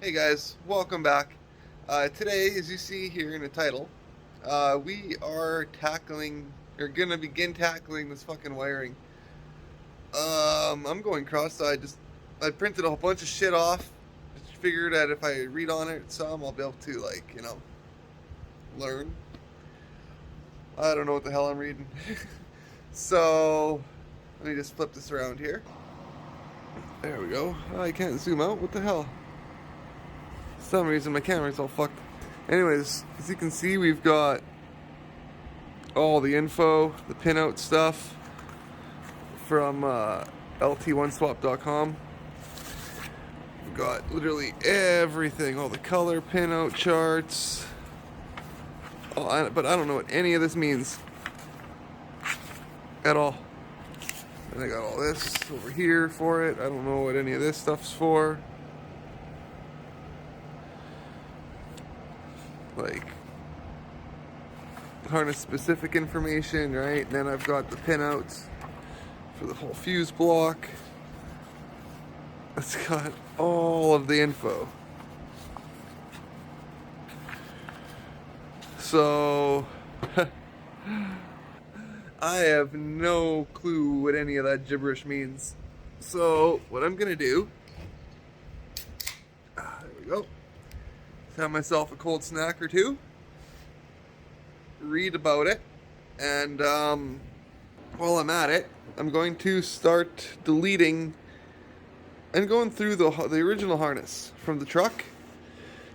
Hey guys, welcome back. Today, as you see here in the title, we are gonna begin tackling this fucking wiring. I'm going cross-eyed. I printed a whole bunch of shit off. Just figured that if I read on it some, I'll be able to, learn. I don't know what the hell I'm reading. So, let me just flip this around here. There we go. I can't zoom out. What the hell? For some reason my camera's all fucked. Anyways, as you can see, we've got all the info, the pinout stuff from lt1swap.com. We've got literally everything, all the color pinout charts. But I don't know what any of this means at all. And I got all this over here for it. I don't know what any of this stuff's for. Like harness specific information, right? And then I've got the pinouts for the whole fuse block. It's got all of the info. So I have no clue what any of that gibberish means. So what I'm gonna do, there we go. Have myself a cold snack or two, read about it, and while I'm at it, I'm going to start deleting and going through the original harness from the truck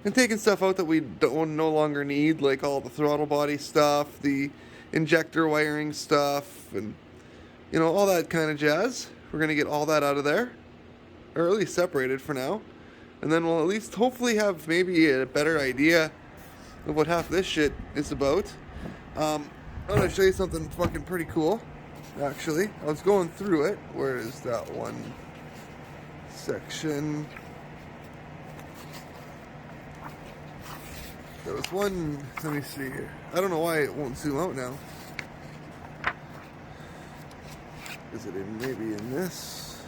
and taking stuff out that we no longer need, like all the throttle body stuff, the injector wiring stuff, and all that kind of jazz. We're going to get all that out of there, or at least separated for now. And then we'll at least hopefully have maybe a better idea of what half this shit is about. I'm going to show you something fucking pretty cool, actually. I was going through it. Where is that one section? There was one, let me see here. I don't know why it won't zoom out now. Is it maybe in this?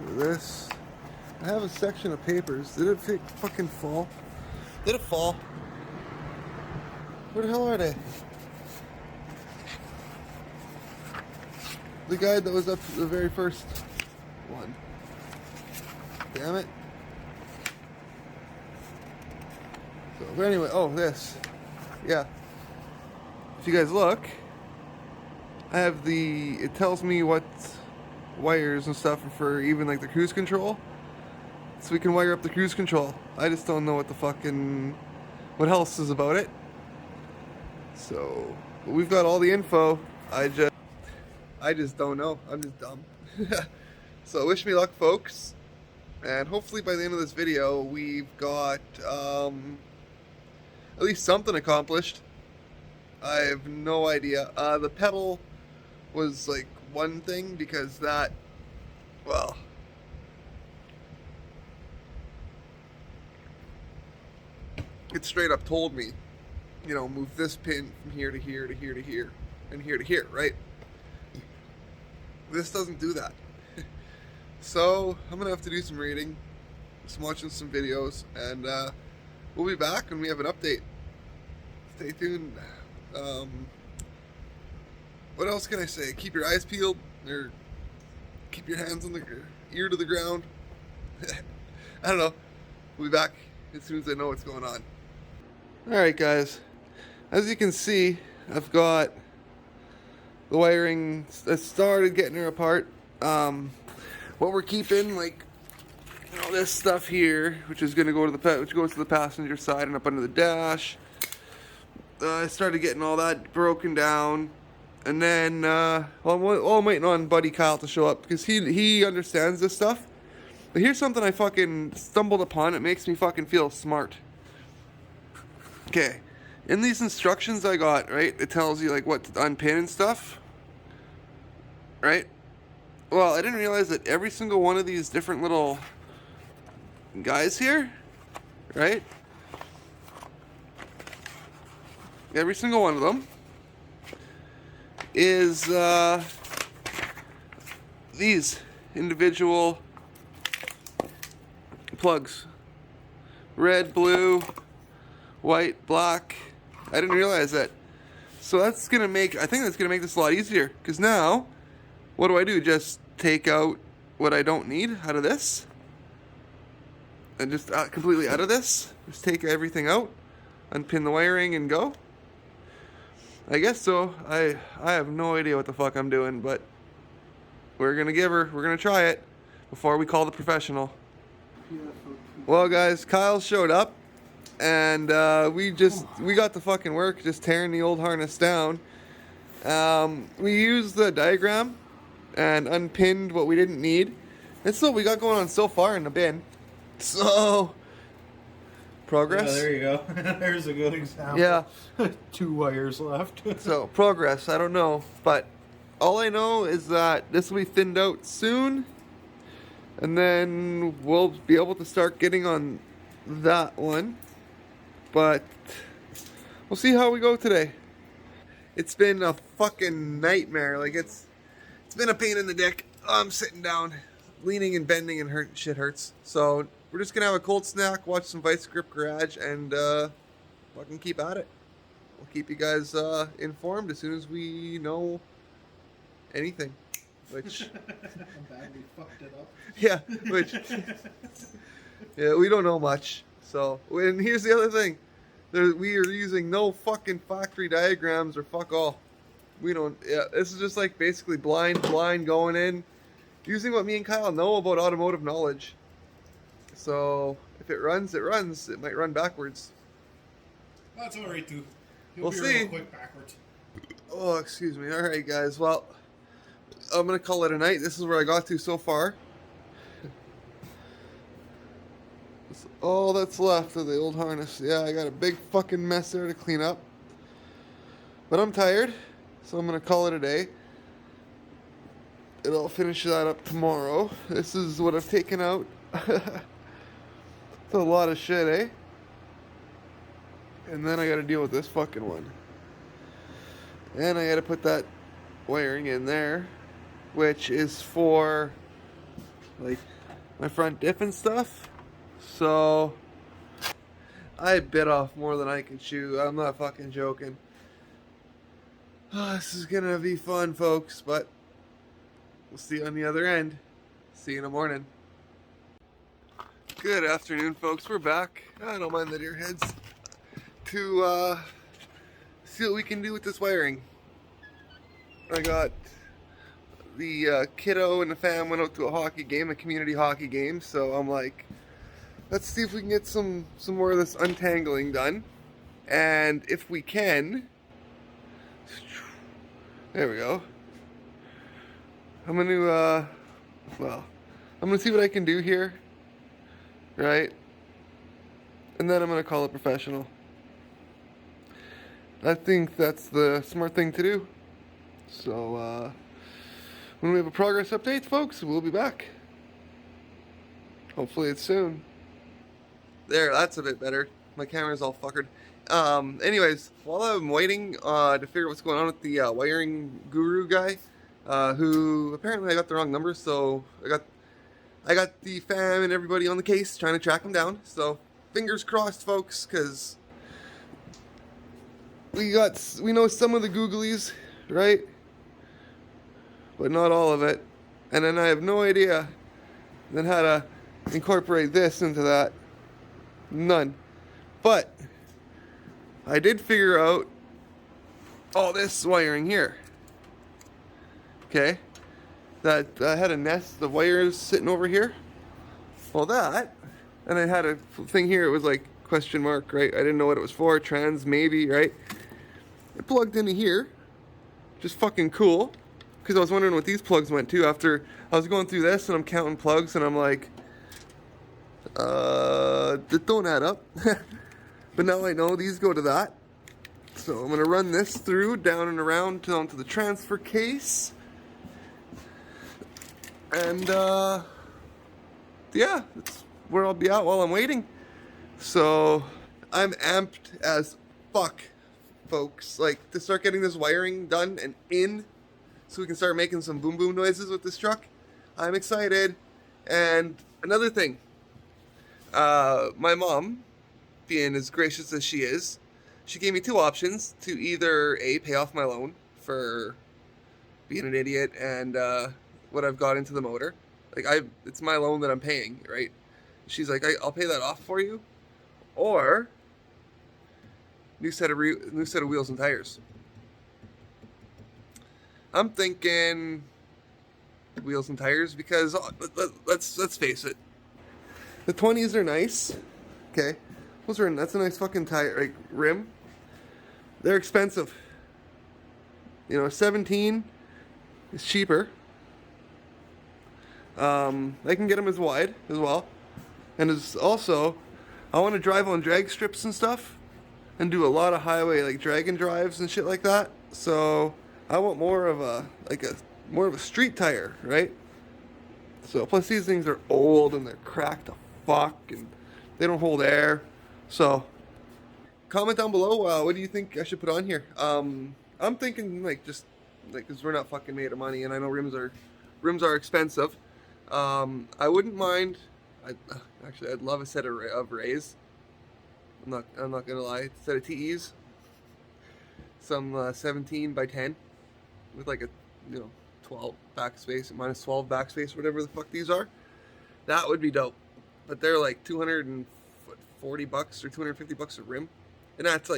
Or this? I have a section of papers. Did it fucking fall? Did it fall? Where the hell are they? The guide that was up to the very first one. Damn it. So, but anyway, this. Yeah. If you guys look, I have it tells me what wires and stuff for even like the cruise control. So we can wire up the cruise control. I just don't know what else is about it. So, but we've got all the info. I just don't know. I'm just dumb. So wish me luck, folks. And hopefully by the end of this video, we've got at least something accomplished. I have no idea. The pedal was like one thing because it straight up told me, move this pin from here to here to here to here and here to here, right? This doesn't do that. So I'm gonna have to do some reading, watching some videos, and we'll be back when we have an update. Stay tuned. What else can I say? Keep your eyes peeled, or keep your hands on the ear to the ground. I don't know. We'll be back as soon as I know what's going on. Alright guys, as you can see, I've got the wiring. I started getting her apart. What we're keeping, this stuff here, which is going to go to which goes to the passenger side and up under the dash. I started getting all that broken down, and then I'm waiting on Buddy Kyle to show up because he understands this stuff. But here's something I fucking stumbled upon. It makes me fucking feel smart. Okay, in these instructions I got, right, it tells you what to unpin and stuff, right? Well, I didn't realize that every single one of these different little guys here, right? Every single one of them is these individual plugs. Red, blue, white, black. I didn't realize that. So that's gonna make, I think that's gonna make this a lot easier. Because now, what do? Just take out what I don't need out of this. And just completely out of this. Just take everything out. Unpin the wiring and go. I guess so. I have no idea what the fuck I'm doing, but we're gonna try it before we call the professional. Well guys, Kyle showed up and we got the fucking work just tearing the old harness down. We used the diagram and unpinned what we didn't need. That's what we got going on so far in the bin. So progress. Yeah, there you go. There's a good example. Yeah. 2 wires left. So progress, I don't know, but all I know is that this will be thinned out soon, and then we'll be able to start getting on that one. But we'll see how we go today. It's been a fucking nightmare. Like it's been a pain in the dick. I'm sitting down, leaning and bending, and shit hurts. So we're just gonna have a cold snack, watch some Vice Grip Garage, and fucking keep at it. We'll keep you guys informed as soon as we know anything. Which I'm bad we fucked it up. yeah, which yeah, we don't know much. So, and here's the other thing. We are using no fucking factory diagrams or fuck all. We don't, yeah, this is just like basically blind going in. Using what me and Kyle know about automotive knowledge. So, if it runs, it runs. It might run backwards. That's alright too. We'll see. Real quick backwards. Oh, excuse me. Alright guys, well, I'm gonna call it a night. This is where I got to so far. That's all that's left of the old harness. Yeah, I got a big fucking mess there to clean up. But I'm tired, so I'm gonna call it a day. And I'll finish that up tomorrow. This is what I've taken out. It's a lot of shit, eh? And then I gotta deal with this fucking one. And I gotta put that wiring in there, which is for like my front diff and stuff. So I bit off more than I could chew. I'm not fucking joking. Oh, this is gonna be fun, folks, but we'll see you on the other end. See you in the morning. Good afternoon, folks. We're back. I don't mind the deer heads. To see what we can do with this wiring. I got the kiddo and the fam went out to a hockey game, a community hockey game. So I'm like, let's see if we can get some more of this untangling done. And if we can, there we go. I'm gonna well, I'm gonna see what I can do here, right? And then I'm gonna call a professional. I think that's the smart thing to do. So when we have a progress update, folks, we'll be back. Hopefully it's soon. There, that's a bit better. My camera's all fuckered. Anyways, while I'm waiting to figure out what's going on with the wiring guru guy, who apparently I got the wrong number, so I got the fam and everybody on the case trying to track him down. So fingers crossed, folks, because we know some of the googlies, right? But not all of it. And then I have no idea then how to incorporate this into that. None. But I did figure out all this wiring here. Okay? That I had a nest of wires sitting over here. Well, that, and I had a thing here, it was like question mark, right? I didn't know what it was for, trans maybe, right? It plugged into here. Just fucking cool. Because I was wondering what these plugs went to after I was going through this and I'm counting plugs and I'm like, that don't add up. But now I know these go to that. So I'm going to run this through, down and around onto the transfer case. And, yeah, that's where I'll be at while I'm waiting. So I'm amped as fuck, folks. Like, to start getting this wiring done and in so we can start making some boom boom noises with this truck. I'm excited. And another thing, My mom, being as gracious as she is, she gave me two options to either A, pay off my loan for being an idiot and what I've got into the motor. Like it's my loan that I'm paying, right? She's like, I'll pay that off for you, or new set of wheels and tires. I'm thinking wheels and tires because let's face it, the 20s are nice. Okay, that's a nice fucking tire, like rim. They're expensive. You know, 17 is cheaper. I can get them as wide as well, and as also, I want to drive on drag strips and stuff, and do a lot of highway like dragon drives and shit like that. So I want more of a street tire, right? So plus these things are old and they're cracked to fuck and they don't hold air. So comment down below, what do you think I should put on here? I'm thinking because we're not fucking made of money, and I know rims are expensive. I wouldn't mind. I'd love a set of Rays. I'm not gonna lie. A set of TEs, some 17 by 10 with like a 12 backspace, -12 backspace, whatever the fuck these are. That would be dope. But they're like $240 or $250 a rim, and that's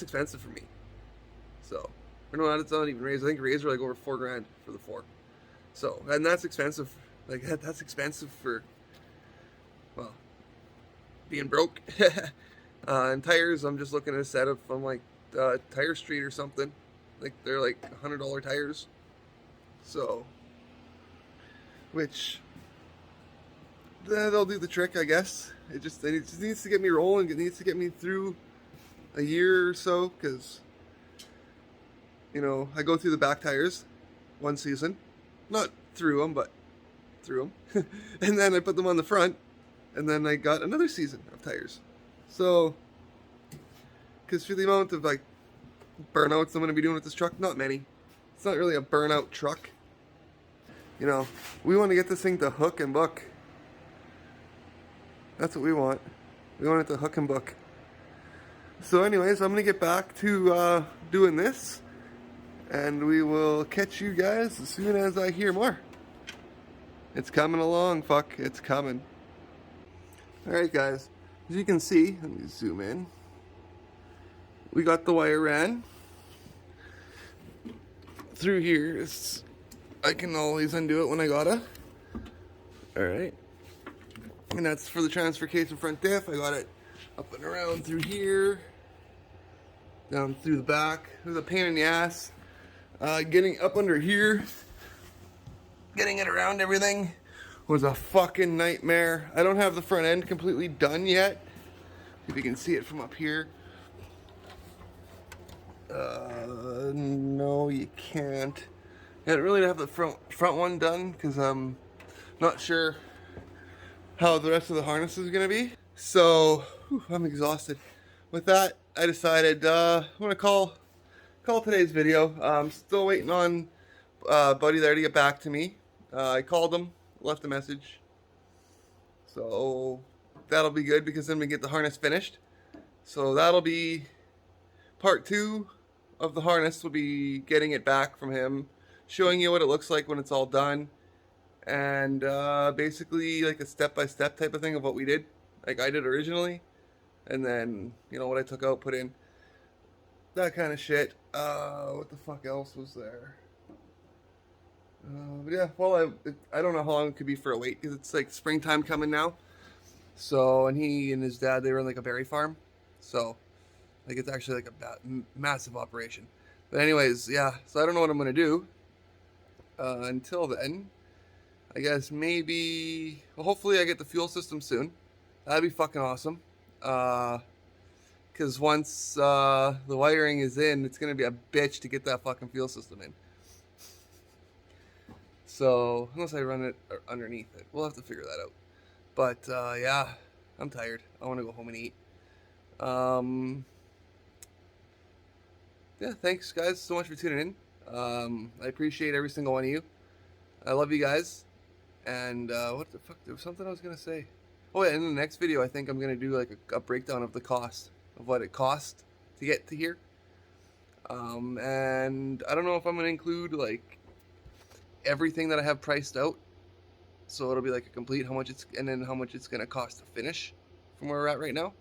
expensive for me. So, or no, it's not even Rays. I think Rays are like over $4 grand for the 4. So, and that's expensive. Like that's expensive for, well, being broke. And tires, I'm just looking at a set of from like Tire Street or something. Like they're like $100 tires. So, which they'll do the trick, I guess. It just needs to get me rolling. It needs to get me through a year or so, because I go through the back tires one season, not through them, but through them, and then I put them on the front, and then I got another season of tires. So, because for the amount of like burnouts I'm going to be doing with this truck, not many. It's not really a burnout truck. We want to get this thing to hook and book. That's what we want. We want it to hook and book. So anyways, I'm going to get back to doing this, and we will catch you guys as soon as I hear more. It's coming along, fuck, it's coming. Alright guys, as you can see, let me zoom in. We got the wire ran through here. I can always undo it when I gotta. Alright. And that's for the transfer case and front diff. I got it up and around through here, down through the back. It was a pain in the ass. Getting up under here, getting it around everything was a fucking nightmare. I don't have the front end completely done yet. If you can see it from up here. No, you can't. I don't really have the front one done because I'm not sure how the rest of the harness is gonna be. So I'm exhausted. With that, I decided I'm gonna call today's video. I'm still waiting on Buddy there to get back to me. I called him, left a message. So that'll be good because then we get the harness finished. So that'll be part 2 of the harness. Will be getting it back from him, showing you what it looks like when it's all done, and basically like a step-by-step type of thing of what we did, like I did originally, and then what I took out, put in, that kind of shit. What the fuck else was there? But yeah, well, I don't know how long it could be for a wait, because it's like springtime coming now. So, and he and his dad, they run like a berry farm. So, like it's actually like a massive operation. But anyways, yeah, so I don't know what I'm going to do. Until then, I guess maybe, well, hopefully I get the fuel system soon. That'd be fucking awesome. Because once the wiring is in, it's going to be a bitch to get that fucking fuel system in. So, unless I run it underneath it. We'll have to figure that out. But, yeah, I'm tired. I want to go home and eat. Yeah, thanks, guys, so much for tuning in. I appreciate every single one of you. I love you guys. And, what the fuck? There was something I was going to say. Oh yeah, in the next video I think I'm gonna do like a breakdown of the cost of what it cost to get to here. And I don't know if I'm gonna include like everything that I have priced out, so it'll be like a complete how much it's and then how much it's gonna cost to finish from where we're at right now.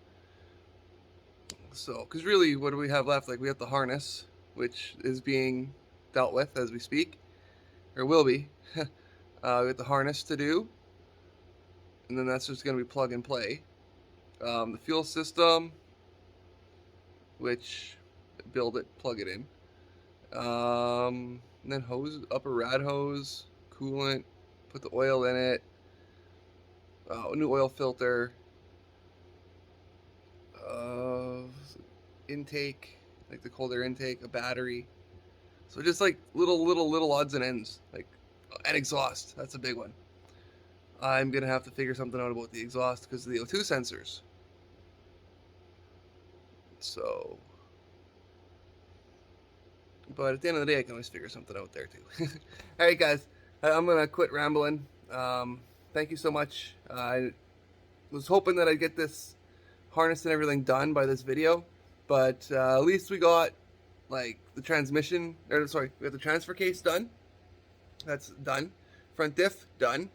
So, because really, what do we have left? Like we have the harness, which is being dealt with as we speak, or will be. We got the harness to do, and then that's just gonna be plug and play. The fuel system, which build it, plug it in. And then hose, upper rad hose, coolant, put the oil in it, new oil filter, intake, like the cold air intake, a battery. So just like little odds and ends, like an exhaust. That's a big one. I'm gonna have to figure something out about the exhaust because of the O2 sensors. So, but at the end of the day, I can always figure something out there too. All right, guys, I'm gonna quit rambling. Thank you so much. I was hoping that I'd get this harness and everything done by this video, but at least we got like the transmission, or sorry, we got the transfer case done. That's done. Front diff done.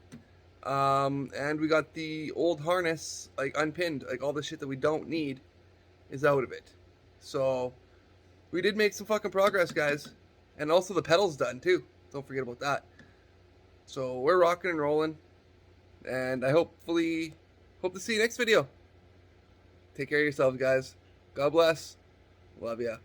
And we got the old harness like unpinned. Like all the shit that we don't need is out of it. So we did make some fucking progress, guys. And also the pedal's done too. Don't forget about that. So we're rocking and rolling. And I hope to see you next video. Take care of yourselves, guys. God bless. Love ya.